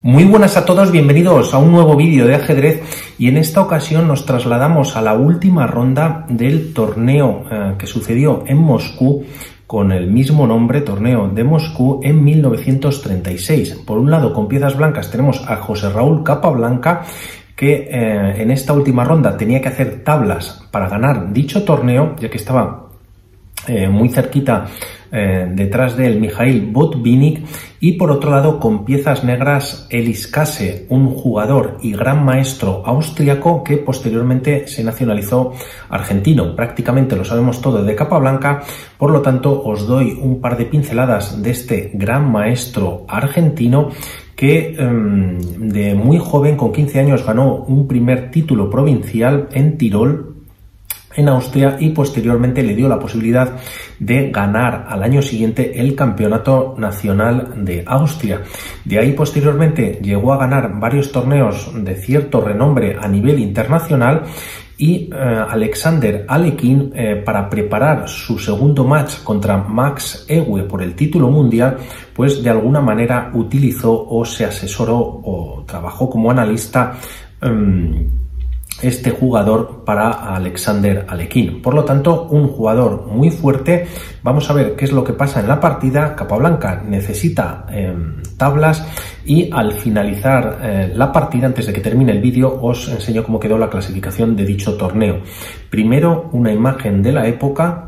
Muy buenas a todos, bienvenidos a un nuevo vídeo de ajedrez y en esta ocasión nos trasladamos a la última ronda del torneo que sucedió en Moscú con el mismo nombre, Torneo de Moscú, en 1936. Por un lado, con piezas blancas tenemos a José Raúl Capablanca, que en esta última ronda tenía que hacer tablas para ganar dicho torneo, ya que estaba muy cerquita detrás de él Mikhail Botvinnik, y por otro lado con piezas negras Elis Kase, un jugador y gran maestro austriaco que posteriormente se nacionalizó argentino. Prácticamente lo sabemos todo de Capablanca, por lo tanto os doy un par de pinceladas de este gran maestro argentino que de muy joven, con 15 años, ganó un primer título provincial en Tirol, en Austria, y posteriormente le dio la posibilidad de ganar al año siguiente el campeonato nacional de Austria. De ahí posteriormente llegó a ganar varios torneos de cierto renombre a nivel internacional, y Alexander Alekhine, para preparar su segundo match contra Max Euwe por el título mundial, pues de alguna manera utilizó o se asesoró o trabajó como analista este jugador para Alexander Alekhine. Por lo tanto, un jugador muy fuerte. Vamos a ver qué es lo que pasa en la partida. Capablanca necesita tablas, y al finalizar la partida, antes de que termine el vídeo, os enseño cómo quedó la clasificación de dicho torneo. Primero, una imagen de la época.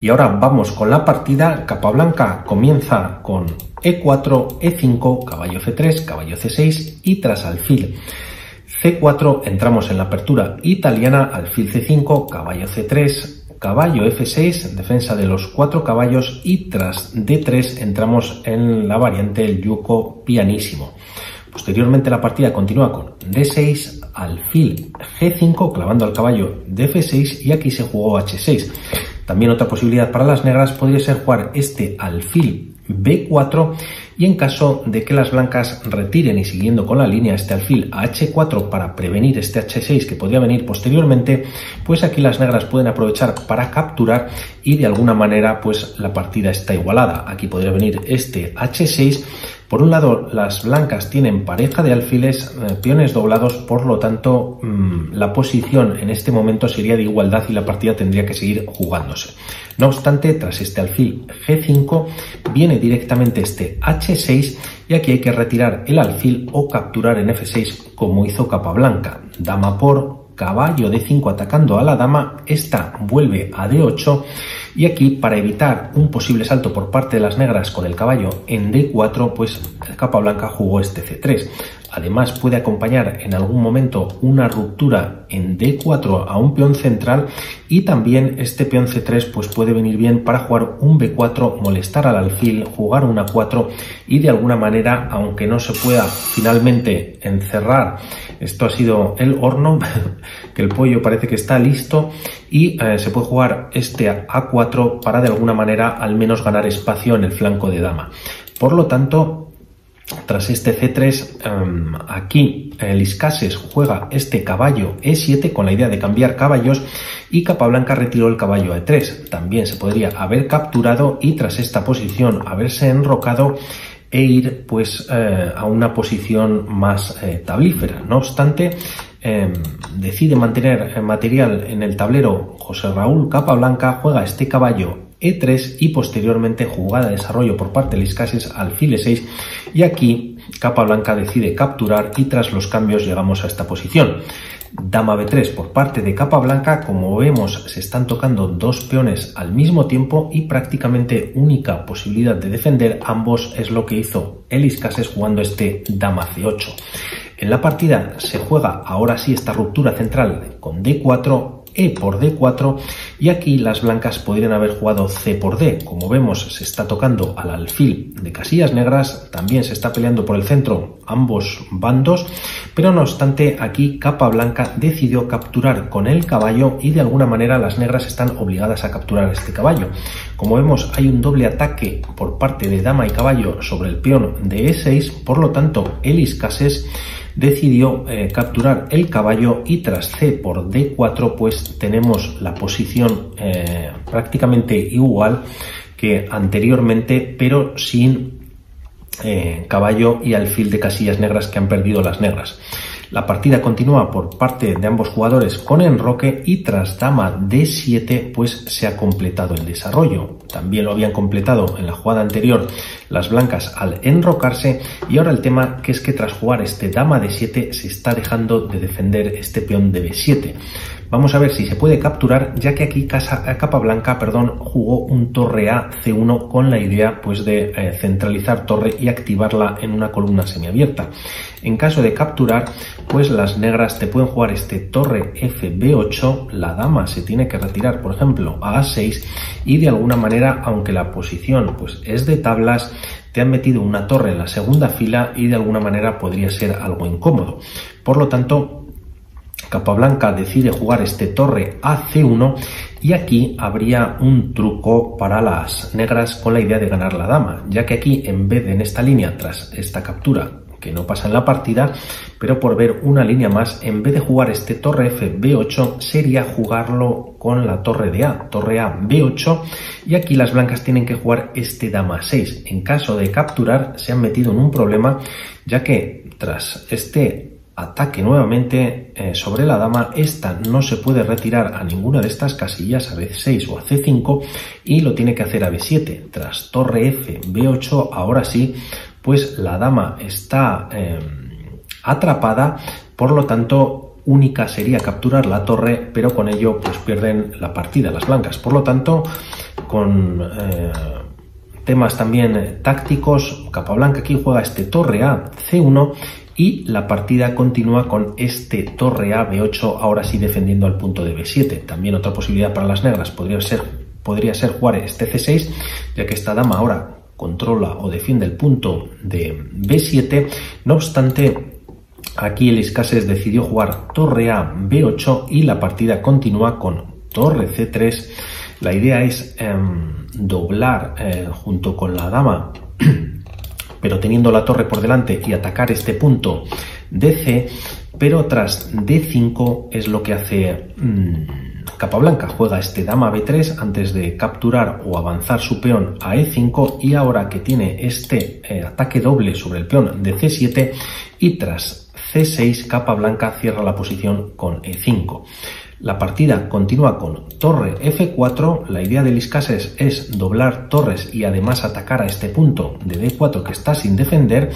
Y ahora vamos con la partida. Capablanca comienza con E4, E5, caballo F3, caballo C6 y tras alfil C4 entramos en la apertura italiana, alfil C5, caballo C3, caballo F6, defensa de los 4 caballos, y tras D3 entramos en la variante el yuco pianísimo. Posteriormente la partida continúa con D6, alfil G5, clavando al caballo de F6, y aquí se jugó H6. También otra posibilidad para las negras podría ser jugar este alfil B4, y en caso de que las blancas retiren y siguiendo con la línea este alfil a H4 para prevenir este H6 que podría venir posteriormente, pues aquí las negras pueden aprovechar para capturar y de alguna manera pues la partida está igualada. Aquí podría venir este H6. Por un lado, las blancas tienen pareja de alfiles, peones doblados, por lo tanto la posición en este momento sería de igualdad y la partida tendría que seguir jugándose. No obstante, tras este alfil G5 viene directamente este H6, y aquí hay que retirar el alfil o capturar en F6 como hizo Capablanca. Dama por caballo D5 atacando a la dama, esta vuelve a D8, y aquí, para evitar un posible salto por parte de las negras con el caballo en D4, pues Capablanca jugó este C3. Además, puede acompañar en algún momento una ruptura en D4 a un peón central, y también este peón C3 pues puede venir bien para jugar un B4, molestar al alfil, jugar un A4, y de alguna manera, aunque no se pueda finalmente encerrar, esto ha sido el horno, que el pollo parece que está listo, y se puede jugar este A4 para de alguna manera al menos ganar espacio en el flanco de dama. Por lo tanto, tras este C3, aquí Elis Kase juega este caballo E7 con la idea de cambiar caballos, y Capablanca retiró el caballo a E3. También se podría haber capturado y tras esta posición haberse enrocado e ir pues a una posición más tablífera. No obstante, decide mantener material en el tablero José Raúl Capablanca, juega este caballo E3 y posteriormente jugada de desarrollo por parte de Elis Kase alfil E6, y aquí Capablanca decide capturar, y tras los cambios llegamos a esta posición. Dama B3 por parte de Capablanca. Como vemos, se están tocando dos peones al mismo tiempo y prácticamente única posibilidad de defender ambos es lo que hizo Elis Kase jugando este Dama C8. En la partida se juega ahora sí esta ruptura central con D4, E por D4, y aquí las blancas podrían haber jugado C por D. Como vemos, se está tocando al alfil de casillas negras, también se está peleando por el centro ambos bandos, pero no obstante aquí Capablanca decidió capturar con el caballo, y de alguna manera las negras están obligadas a capturar este caballo. Como vemos, hay un doble ataque por parte de dama y caballo sobre el peón de E6, por lo tanto Elis Kase decidió capturar el caballo, y tras C por D4 pues tenemos la posición prácticamente igual, que que anteriormente, pero sin caballo y alfil de casillas negras que han perdido las negras. La partida continúa por parte de ambos jugadores con enroque y tras dama d7 pues se ha completado el desarrollo. También lo habían completado en la jugada anterior las blancas al enrocarse, y ahora el tema que es que tras jugar este dama d7 se está dejando de defender este peón de b7. Vamos a ver si se puede capturar, ya que aquí Capablanca jugó un torre a c1 con la idea pues de centralizar torre y activarla en una columna semiabierta. En caso de capturar, pues las negras te pueden jugar este torre f b8, la dama se tiene que retirar, por ejemplo, a a6, y de alguna manera, aunque la posición pues es de tablas, te han metido una torre en la segunda fila y de alguna manera podría ser algo incómodo. Por lo tanto, Capablanca decide jugar este torre a c1, y aquí habría un truco para las negras con la idea de ganar la dama, ya que aquí, en vez de en esta línea, tras esta captura que no pasa en la partida, pero por ver una línea más, en vez de jugar este torre f b8 sería jugarlo con la torre de a, torre a b8, y aquí las blancas tienen que jugar este dama 6. En caso de capturar se han metido en un problema, ya que tras este ataque nuevamente sobre la dama, esta no se puede retirar a ninguna de estas casillas, a b6 o a c5, y lo tiene que hacer a b7. Tras torre f b8, ahora sí, pues la dama está atrapada, por lo tanto única sería capturar la torre, pero con ello pues pierden la partida las blancas. Por lo tanto, con temas también tácticos, Capablanca aquí juega este torre a c1, y la partida continúa con este torre a b8, ahora sí defendiendo al punto de b7. También otra posibilidad para las negras podría ser jugar este c6, ya que esta dama ahora controla o defiende el punto de b7. No obstante, aquí el Iskases decidió jugar torre a b8 y la partida continúa con torre c3. La idea es doblar junto con la dama, pero teniendo la torre por delante, y atacar este punto de c, pero tras d5 es lo que hace Capablanca. Juega este dama b3 antes de capturar o avanzar su peón a e5, y ahora que tiene este ataque doble sobre el peón de c7 y tras c6, Capablanca cierra la posición con e5. La partida continúa con torre f4. La idea del Iskases es doblar torres y además atacar a este punto de d4 que está sin defender.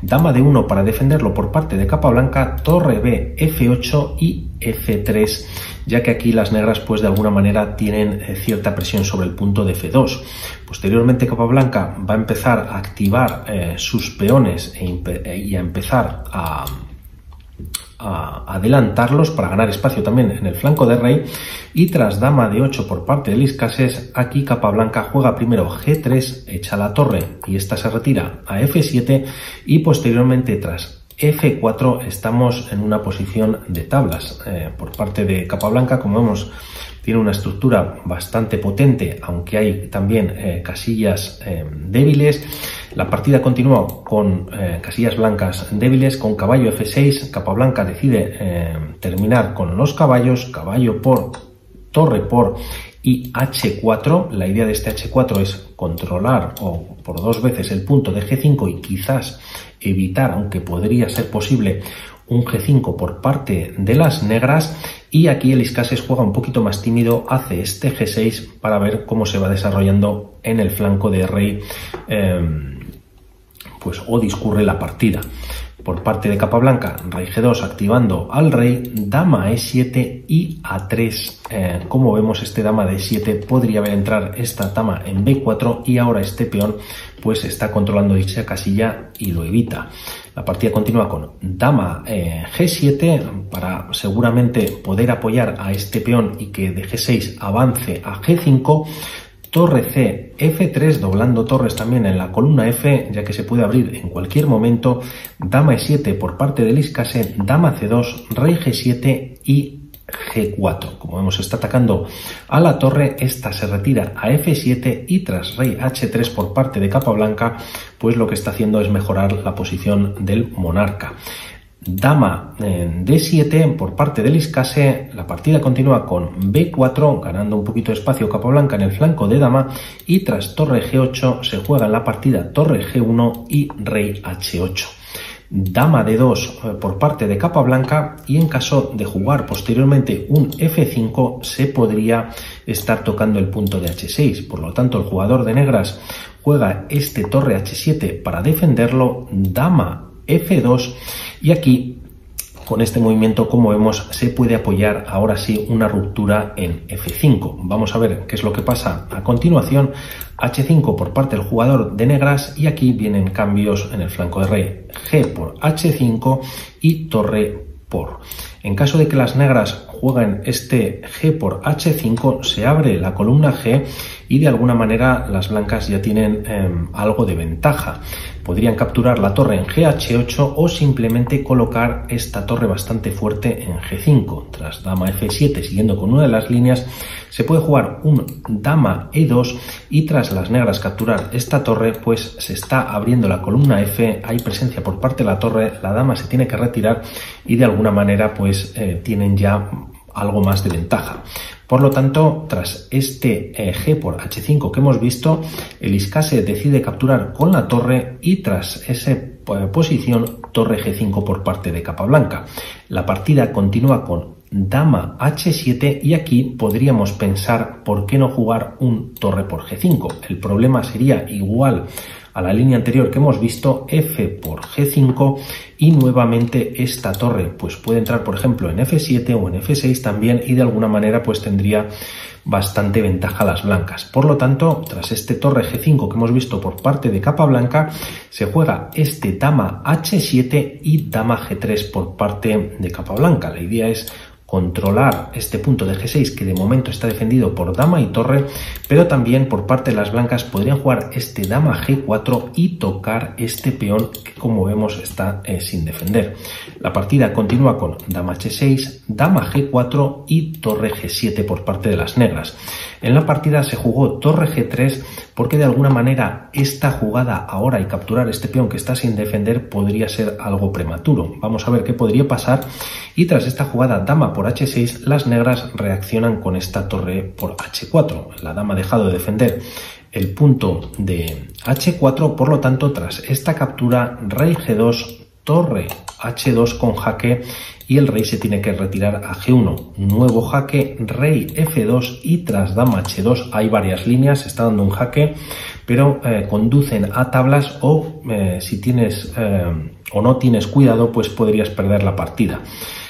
Dama d1 para defenderlo por parte de Capablanca, torre b f8 y f3, ya que aquí las negras pues de alguna manera tienen cierta presión sobre el punto de f2. Posteriormente Capablanca va a empezar a activar sus peones y a empezar a adelantarlos para ganar espacio también en el flanco de rey, y tras dama de 8 por parte del Iskases, aquí Capablanca juega primero g3, echa la torre y esta se retira a f7, y posteriormente tras f4 estamos en una posición de tablas. Por parte de Capablanca, como vemos, tiene una estructura bastante potente, aunque hay también casillas débiles. La partida continúa con casillas blancas débiles, con caballo f6. Capablanca decide terminar con los caballos, caballo por, torre por y h4. La idea de este h4 es controlar o por dos veces el punto de g5 y quizás evitar, aunque podría ser posible, un g5 por parte de las negras. Y aquí el Iskases juega un poquito más tímido, hace este g6 para ver cómo se va desarrollando en el flanco de rey pues o discurre la partida. Por parte de Capablanca, rey g2 activando al rey, dama e7 y a3. Como vemos, este dama de 7 podría ver entrar esta dama en b4, y ahora este peón pues está controlando dicha casilla y lo evita. La partida continúa con dama g7 para seguramente poder apoyar a este peón y que de g6 avance a g5. Torre C, F3, doblando torres también en la columna F, ya que se puede abrir en cualquier momento. Dama E7 por parte del Iskase, dama C2, rey G7 y G4. Como vemos, está atacando a la torre, esta se retira a F7 y tras rey H3 por parte de Capablanca, pues lo que está haciendo es mejorar la posición del monarca. dama D7 por parte del Iskase. La partida continúa con B4, ganando un poquito de espacio Capablanca en el flanco de dama, y tras torre G8 se juega en la partida torre G1 y rey H8. Dama D2 por parte de Capablanca, y en caso de jugar posteriormente un F5 se podría estar tocando el punto de H6. Por lo tanto, el jugador de negras juega este torre H7 para defenderlo, dama F2, y aquí con este movimiento, como vemos, se puede apoyar ahora sí una ruptura en F5. Vamos a ver qué es lo que pasa a continuación. H5 por parte del jugador de negras, y aquí vienen cambios en el flanco de rey. G por H5 y torre por. En caso de que las negras jueguen este G por H5, se abre la columna G y de alguna manera las blancas ya tienen algo de ventaja. Podrían capturar la torre en GH8 o simplemente colocar esta torre bastante fuerte en G5. Tras dama F7, siguiendo con una de las líneas, se puede jugar un dama E2, y tras las negras capturar esta torre, pues se está abriendo la columna F, hay presencia por parte de la torre, la dama se tiene que retirar y de alguna manera pues tienen ya algo más de ventaja. Por lo tanto, tras este G por H5 que hemos visto, el Iskase decide capturar con la torre, y tras esa posición torre G5 por parte de Capablanca. La partida continúa con dama H7, y aquí podríamos pensar por qué no jugar un torre por G5. El problema sería igual a la línea anterior que hemos visto, F por G5, y nuevamente esta torre pues puede entrar por ejemplo en F7 o en F6 también, y de alguna manera pues tendría bastante ventaja a las blancas. Por lo tanto, tras este torre G5 que hemos visto por parte de Capablanca, se juega este dama H7 y dama G3 por parte de Capablanca. La idea es controlar este punto de G6 que de momento está defendido por dama y torre, pero también por parte de las blancas podrían jugar este dama G4 y tocar este peón que, como vemos, está sin defender. La partida continúa con dama H6, dama G4 y torre G7 por parte de las negras. En la partida se jugó torre G3 porque de alguna manera esta jugada ahora y capturar este peón que está sin defender podría ser algo prematuro. Vamos a ver qué podría pasar, y tras esta jugada dama por H6, las negras reaccionan con esta torre por H4. La dama ha dejado de defender el punto de H4, por lo tanto, tras esta captura, rey G2, torre H2 con jaque, y el rey se tiene que retirar a G1. Nuevo jaque, rey F2, y tras dama H2 hay varias líneas, se está dando un jaque, pero conducen a tablas, o si tienes o no tienes cuidado, pues podrías perder la partida.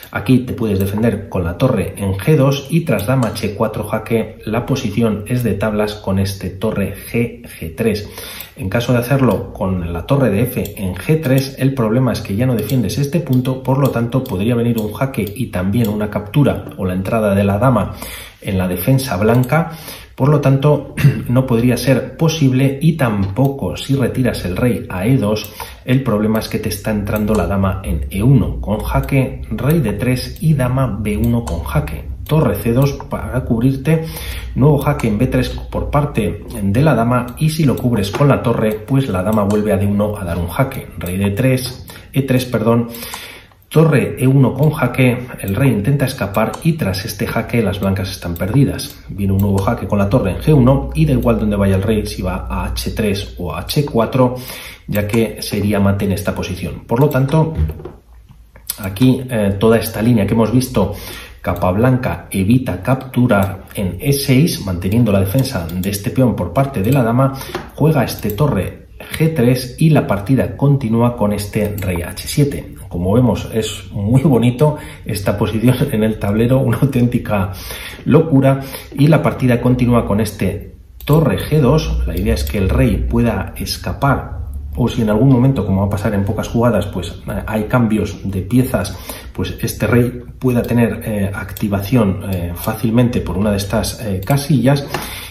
Aquí te puedes defender con la torre en G2, y tras dama H4 jaque la posición es de tablas con este torre G3. En caso de hacerlo con la torre de F en G3, el problema es que ya no defiendes este punto, por lo tanto podría venir un jaque y también una captura o la entrada de la dama en la defensa blanca. Por lo tanto, no podría ser posible, y tampoco si retiras el rey a E2, el problema es que te está entrando la dama en E1 con jaque, rey D3 y dama B1 con jaque. Torre C2 para cubrirte, nuevo jaque en B3 por parte de la dama, y si lo cubres con la torre, pues la dama vuelve a D1 a dar un jaque. Rey D3, E3, perdón. Torre E1 con jaque, el rey intenta escapar, y tras este jaque las blancas están perdidas. Viene un nuevo jaque con la torre en G1, y da igual donde vaya el rey, si va a H3 o a H4, ya que sería mate en esta posición. Por lo tanto, aquí toda esta línea que hemos visto, Capablanca evita capturar en E6, manteniendo la defensa de este peón por parte de la dama, juega este torre G3 y la partida continúa con este rey H7. Como vemos, es muy bonito esta posición en el tablero, una auténtica locura, y la partida continúa con este torre G2. La idea es que el rey pueda escapar, o si en algún momento, como va a pasar en pocas jugadas, pues hay cambios de piezas, pues este rey pueda tener activación fácilmente por una de estas casillas.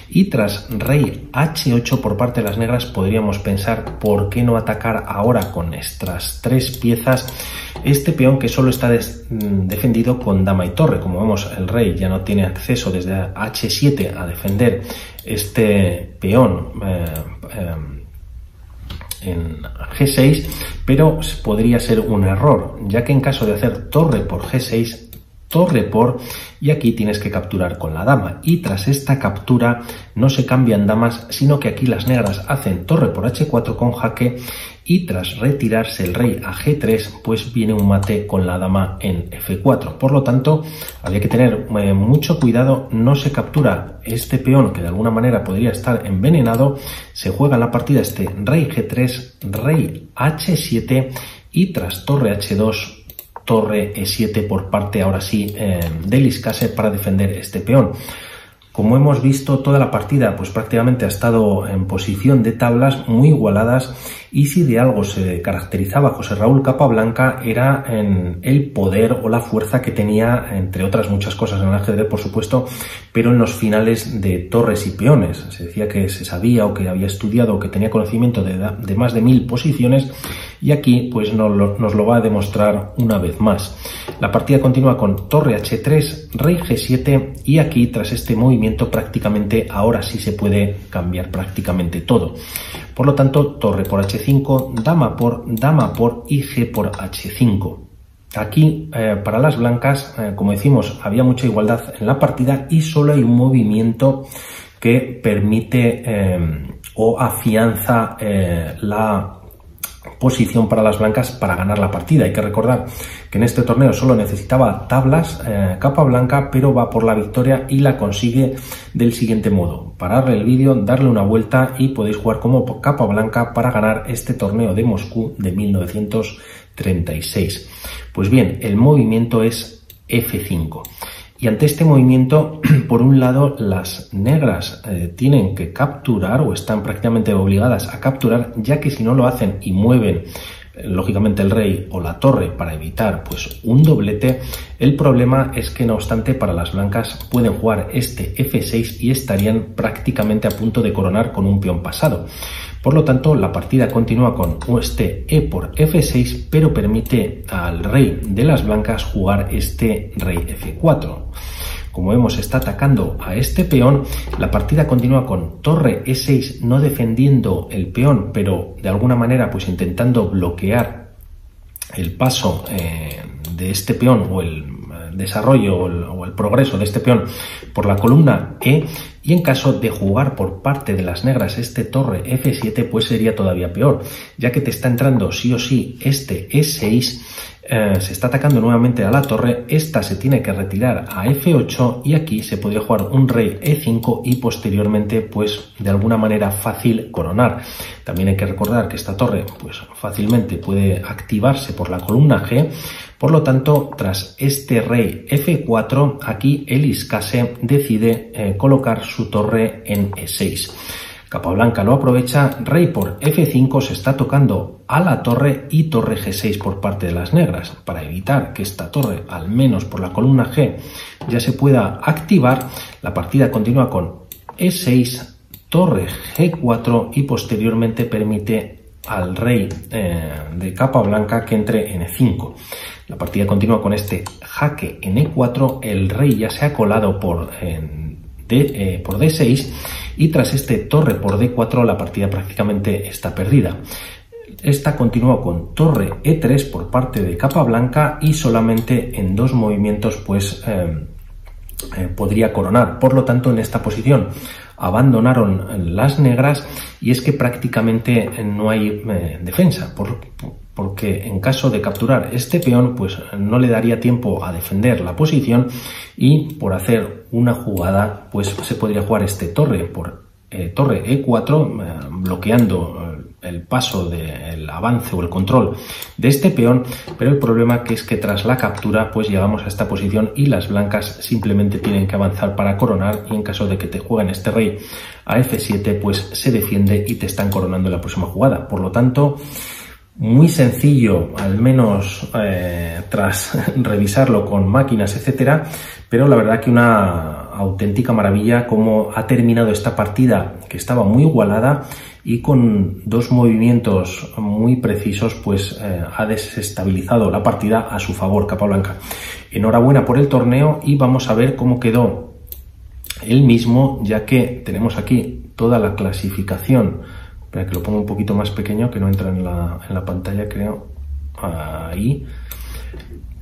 Y tras rey H8 por parte de las negras, podríamos pensar por qué no atacar ahora con estas tres piezas este peón que solo está defendido con dama y torre. Como vemos, el rey ya no tiene acceso desde H7 a defender este peón en G6, pero podría ser un error, ya que en caso de hacer torre por G6, torre por, y aquí tienes que capturar con la dama, y tras esta captura no se cambian damas, sino que aquí las negras hacen torre por H4 con jaque, y tras retirarse el rey a G3 pues viene un mate con la dama en F4. Por lo tanto habría que tener mucho cuidado, no se captura este peón que de alguna manera podría estar envenenado, se juega en la partida este rey G3, rey H7 y tras torre H2 torre E7 por parte ahora sí de Liscase para defender este peón. Como hemos visto, toda la partida pues prácticamente ha estado en posición de tablas muy igualadas, y si de algo se caracterizaba José Raúl Capablanca era en el poder o la fuerza que tenía, entre otras muchas cosas en el ajedrez por supuesto, pero en los finales de torres y peones. Se decía que se sabía o que había estudiado o que tenía conocimiento de más de 1000 posiciones, y aquí pues nos lo va a demostrar una vez más. La partida continúa con torre H3, rey G7, y aquí tras este movimiento prácticamente ahora sí se puede cambiar prácticamente todo. Por lo tanto, torre por H5, dama por y G por H5. Aquí para las blancas, como decimos, había mucha igualdad en la partida y solo hay un movimiento que permite o afianza la posición para las blancas para ganar la partida. Hay que recordar que en este torneo solo necesitaba tablas Capablanca, pero va por la victoria y la consigue del siguiente modo: pararle el vídeo, darle una vuelta y podéis jugar como Capablanca para ganar este torneo de Moscú de 1936. Pues bien, el movimiento es F5. Y ante este movimiento, por un lado, las negras tienen que capturar o están prácticamente obligadas a capturar, ya que si no lo hacen y mueven lógicamente el rey o la torre para evitar pues un doblete, el problema es que no obstante para las blancas pueden jugar este F6 y estarían prácticamente a punto de coronar con un peón pasado. Por lo tanto, la partida continúa con este E por F6, pero permite al rey de las blancas jugar este rey F4. Como vemos, está atacando a este peón. La partida continúa con torre E6, no defendiendo el peón, pero de alguna manera pues intentando bloquear el paso de este peón o el desarrollo o el progreso de este peón por la columna E. Y en caso de jugar por parte de las negras este torre F7, pues sería todavía peor, ya que te está entrando sí o sí este E6, se está atacando nuevamente a la torre, esta se tiene que retirar a F8 y aquí se podría jugar un rey E5 y posteriormente pues de alguna manera fácil coronar. También hay que recordar que esta torre pues fácilmente puede activarse por la columna G. Por lo tanto, tras este rey F4, aquí el Liscase decide colocar su torre en E6. Capablanca lo aprovecha, rey por F5, se está tocando a la torre y torre G6 por parte de las negras. Para evitar que esta torre, al menos por la columna G, ya se pueda activar, la partida continúa con E6, torre G4 y posteriormente permite al rey de Capablanca que entre en E5. La partida continúa con este jaque en E4, el rey ya se ha colado por D6 y tras este torre por D4 la partida prácticamente está perdida. Esta continúa con torre E3 por parte de Capablanca y solamente en dos movimientos pues podría coronar. Por lo tanto, en esta posición abandonaron las negras y es que prácticamente no hay defensa, porque en caso de capturar este peón pues no le daría tiempo a defender la posición y por hacer una jugada pues se podría jugar este torre por torre E4 bloqueando el paso del avance o el control de este peón, pero el problema que es que tras la captura pues llegamos a esta posición y las blancas simplemente tienen que avanzar para coronar y en caso de que te jueguen este rey a F7 pues se defiende y te están coronando en la próxima jugada. Por lo tanto, muy sencillo, al menos tras revisarlo con máquinas, etcétera, pero la verdad que una auténtica maravilla cómo ha terminado esta partida que estaba muy igualada y con dos movimientos muy precisos pues ha desestabilizado la partida a su favor Capablanca. Enhorabuena por el torneo y vamos a ver cómo quedó el mismo, ya que tenemos aquí toda la clasificación Espera que lo pongo un poquito más pequeño, que no entra en la pantalla, creo. Ahí.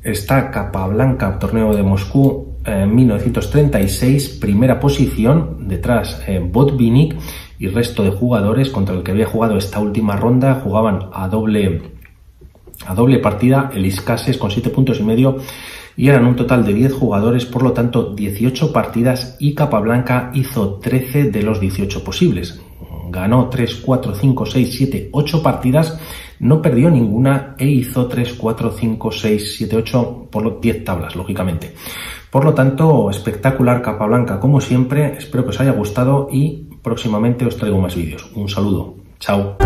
Está Capablanca, torneo de Moscú, 1936, primera posición, detrás Botvinnik y resto de jugadores contra el que había jugado esta última ronda. Jugaban a doble partida, el Iscases con 7,5 puntos y eran un total de 10 jugadores, por lo tanto 18 partidas, y Capablanca hizo 13 de los 18 posibles. Ganó 3, 4, 5, 6, 7, 8 partidas, no perdió ninguna e hizo 3, 4, 5, 6, 7, 8 por los 10 tablas, lógicamente. Por lo tanto, espectacular Capablanca como siempre. Espero que os haya gustado y próximamente os traigo más vídeos. Un saludo. Chao.